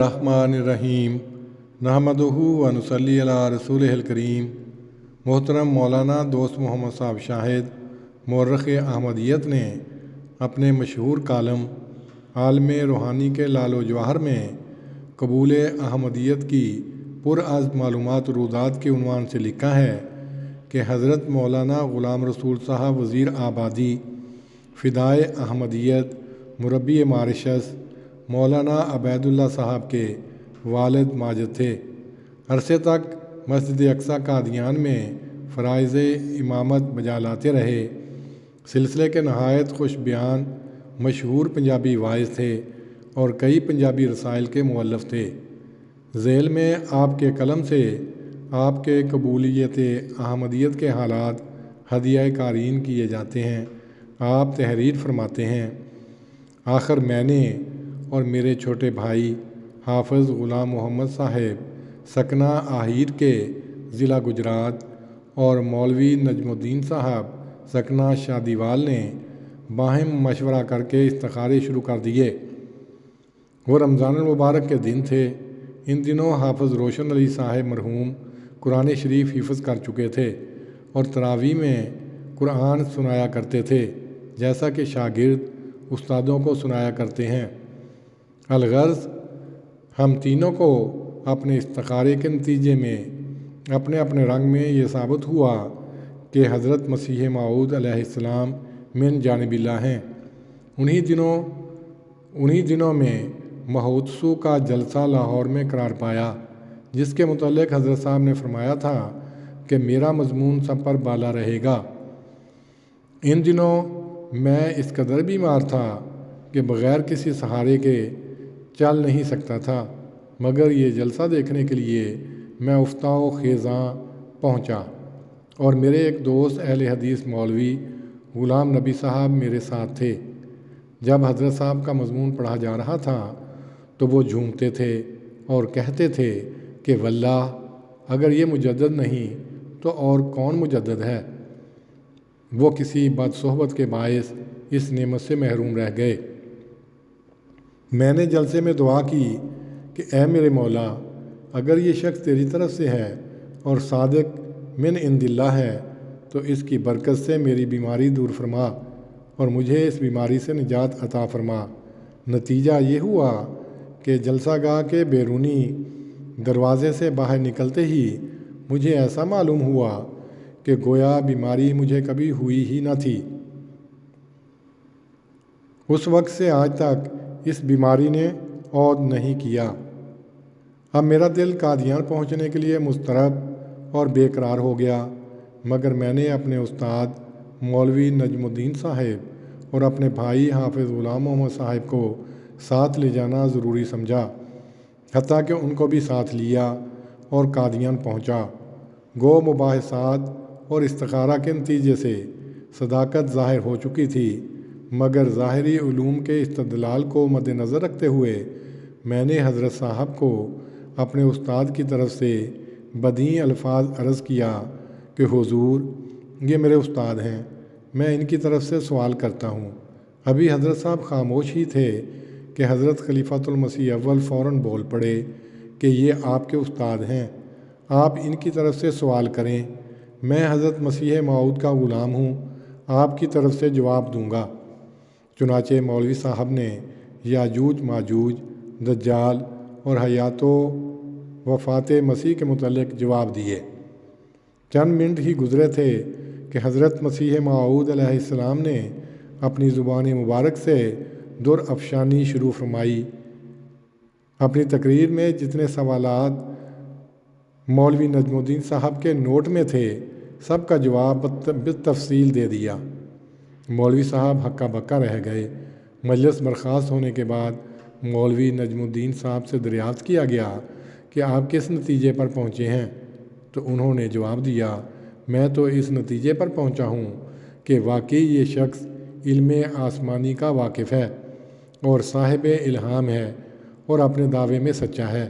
الرحمن الرحیم نحمدہ و نصلی علی رسولہ الکریم۔ محترم مولانا دوست محمد صاحب شاہد مورخ احمدیت نے اپنے مشہور کالم عالم روحانی کے لال و جواہر میں قبول احمدیت کی پرعز معلومات رودات کے عنوان سے لکھا ہے کہ حضرت مولانا غلام رسول صاحب وزیر آبادی فدائے احمدیت مربی مارشس مولانا عبید اللہ صاحب کے والد ماجد تھے۔ عرصے تک مسجد اقصی قادیان میں فرائض امامت بجا لاتے رہے۔ سلسلے کے نہایت خوش بیان مشہور پنجابی واعظ تھے اور کئی پنجابی رسائل کے مؤلف تھے۔ ذیل میں آپ کے قلم سے آپ کے قبولیت احمدیت کے حالات ہدیہ قارئین کیے جاتے ہیں۔ آپ تحریر فرماتے ہیں: آخر میں نے اور میرے چھوٹے بھائی حافظ غلام محمد صاحب سکنہ آہیر کے ضلع گجرات اور مولوی نجم الدین صاحب سکنہ شادیوال نے باہم مشورہ کر کے استخارے شروع کر دیے۔ وہ رمضان المبارک کے دن تھے۔ ان دنوں حافظ روشن علی صاحب مرحوم قرآن شریف حفظ کر چکے تھے اور تراویح میں قرآن سنایا کرتے تھے، جیسا کہ شاگرد استادوں کو سنایا کرتے ہیں۔ الغرض ہم تینوں کو اپنے استخارے کے نتیجے میں اپنے اپنے رنگ میں یہ ثابت ہوا کہ حضرت مسیح موعود علیہ السلام من جانب اللہ ہیں۔ انہی دنوں میں مہوتسو کا جلسہ لاہور میں قرار پایا، جس کے متعلق حضرت صاحب نے فرمایا تھا کہ میرا مضمون سب پر بالا رہے گا۔ ان دنوں میں اس قدر بیمار تھا کہ بغیر کسی سہارے کے چل نہیں سکتا تھا، مگر یہ جلسہ دیکھنے کے لیے میں افتاء و خیزاں پہنچا اور میرے ایک دوست اہل حدیث مولوی غلام نبی صاحب میرے ساتھ تھے۔ جب حضرت صاحب کا مضمون پڑھا جا رہا تھا تو وہ جھومتے تھے اور کہتے تھے کہ واللہ اگر یہ مجدد نہیں تو اور کون مجدد ہے۔ وہ کسی بد صحبت کے باعث اس نعمت سے محروم رہ گئے۔ میں نے جلسے میں دعا کی کہ اے میرے مولا، اگر یہ شخص تیری طرف سے ہے اور صادق من عند اللہ ہے تو اس کی برکت سے میری بیماری دور فرما اور مجھے اس بیماری سے نجات عطا فرما۔ نتیجہ یہ ہوا کہ جلسہ گاہ کے بیرونی دروازے سے باہر نکلتے ہی مجھے ایسا معلوم ہوا کہ گویا بیماری مجھے کبھی ہوئی ہی نہ تھی۔ اس وقت سے آج تک اس بیماری نے عود نہیں کیا۔ اب میرا دل قادیان پہنچنے کے لیے مضطرب اور بے قرار ہو گیا، مگر میں نے اپنے استاد مولوی نجم الدین صاحب اور اپنے بھائی حافظ غلام محمد صاحب کو ساتھ لے جانا ضروری سمجھا، حتیٰ کہ ان کو بھی ساتھ لیا اور قادیان پہنچا۔ گو مباحثات اور استخارہ کے نتیجے سے صداقت ظاہر ہو چکی تھی، مگر ظاہری علوم کے استدلال کو مد نظر رکھتے ہوئے میں نے حضرت صاحب کو اپنے استاد کی طرف سے بدیع الفاظ عرض کیا کہ حضور، یہ میرے استاد ہیں، میں ان کی طرف سے سوال کرتا ہوں۔ ابھی حضرت صاحب خاموش ہی تھے کہ حضرت خلیفۃ المسیح اول فوراً بول پڑے کہ یہ آپ کے استاد ہیں، آپ ان کی طرف سے سوال کریں، میں حضرت مسیح موعود کا غلام ہوں، آپ کی طرف سے جواب دوں گا۔ چنانچہ مولوی صاحب نے یاجوج ماجوج، دجال اور حیات و وفات مسیح کے متعلق جواب دیے۔ چند منٹ ہی گزرے تھے کہ حضرت مسیح موعود علیہ السلام نے اپنی زبان مبارک سے در افشانی شروع فرمائی۔ اپنی تقریر میں جتنے سوالات مولوی نجم الدین صاحب کے نوٹ میں تھے، سب کا جواب بالتفصیل دے دیا۔ مولوی صاحب ہکا بکا رہ گئے۔ مجلس برخاست ہونے کے بعد مولوی نجم الدین صاحب سے دریافت کیا گیا کہ آپ کس نتیجے پر پہنچے ہیں، تو انہوں نے جواب دیا، میں تو اس نتیجے پر پہنچا ہوں کہ واقعی یہ شخص علم آسمانی کا واقف ہے اور صاحب الہام ہے اور اپنے دعوے میں سچا ہے۔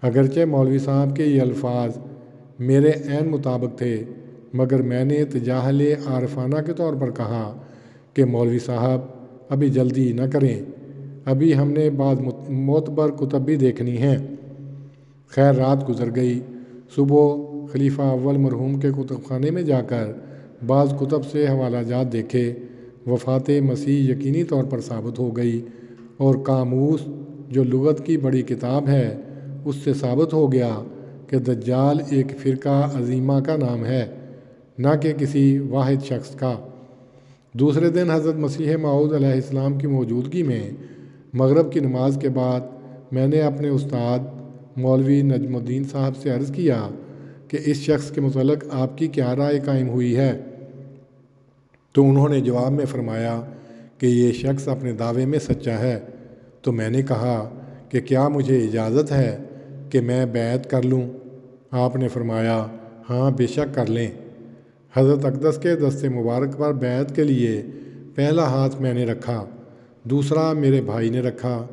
اگرچہ مولوی صاحب کے یہ الفاظ میرے عین مطابق تھے، مگر میں نے تجاہل عارفانہ کے طور پر کہا کہ مولوی صاحب ابھی جلدی نہ کریں، ابھی ہم نے بعض معتبر کتب بھی دیکھنی ہیں۔ خیر رات گزر گئی۔ صبح خلیفہ اول مرحوم کے کتب خانے میں جا کر بعض کتب سے حوالہ جات دیکھے۔ وفات مسیح یقینی طور پر ثابت ہو گئی، اور قاموس جو لغت کی بڑی کتاب ہے اس سے ثابت ہو گیا کہ دجال ایک فرقہ عظیمہ کا نام ہے، نہ کہ کسی واحد شخص کا۔ دوسرے دن حضرت مسیح موعود علیہ السلام کی موجودگی میں مغرب کی نماز کے بعد میں نے اپنے استاد مولوی نجم الدین صاحب سے عرض کیا کہ اس شخص کے متعلق آپ کی کیا رائے قائم ہوئی ہے؟ تو انہوں نے جواب میں فرمایا کہ یہ شخص اپنے دعوے میں سچا ہے۔ تو میں نے کہا کہ کیا مجھے اجازت ہے کہ میں بیعت کر لوں؟ آپ نے فرمایا ہاں بے شک کر لیں۔ حضرت اقدس کے دست مبارک پر بیعت کے لیے پہلا ہاتھ میں نے رکھا، دوسرا میرے بھائی نے رکھا۔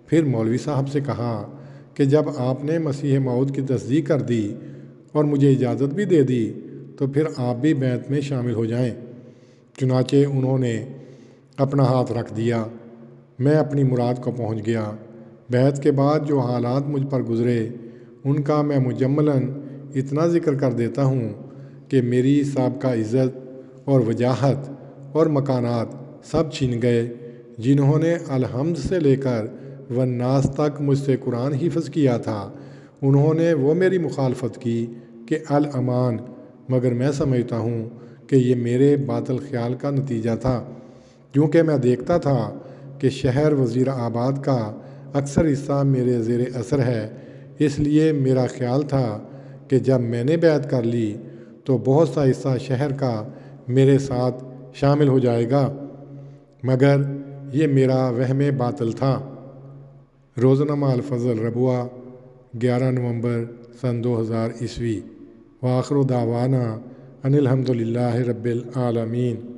پھر مولوی صاحب سے کہا کہ جب آپ نے مسیح موعود کی تصدیق کر دی اور مجھے اجازت بھی دے دی تو پھر آپ بھی بیعت میں شامل ہو جائیں۔ چنانچہ انہوں نے اپنا ہاتھ رکھ دیا۔ میں اپنی مراد کو پہنچ گیا۔ بیعت کے بعد جو حالات مجھ پر گزرے ان کا میں مجملاً اتنا ذکر کر دیتا ہوں کہ میری سابقہ عزت اور وجاہت اور مکانات سب چھن گئے۔ جنہوں نے الحمد سے لے کر والناس تک مجھ سے قرآن حفظ کیا تھا، انہوں نے وہ میری مخالفت کی کہ الامان، مگر میں سمجھتا ہوں کہ یہ میرے باطل خیال کا نتیجہ تھا، کیونکہ میں دیکھتا تھا کہ شہر وزیر آباد کا اکثر حصہ میرے زیر اثر ہے۔ اس لیے میرا خیال تھا کہ جب میں نے بیعت کر لی تو بہت سا حصہ شہر کا میرے ساتھ شامل ہو جائے گا، مگر یہ میرا وہم باطل تھا۔ روزنامہ الفضل ربوہ 11 نومبر سن 2000 عیسوی۔ وآخر دعوانا ان الحمد للہ رب العالمین۔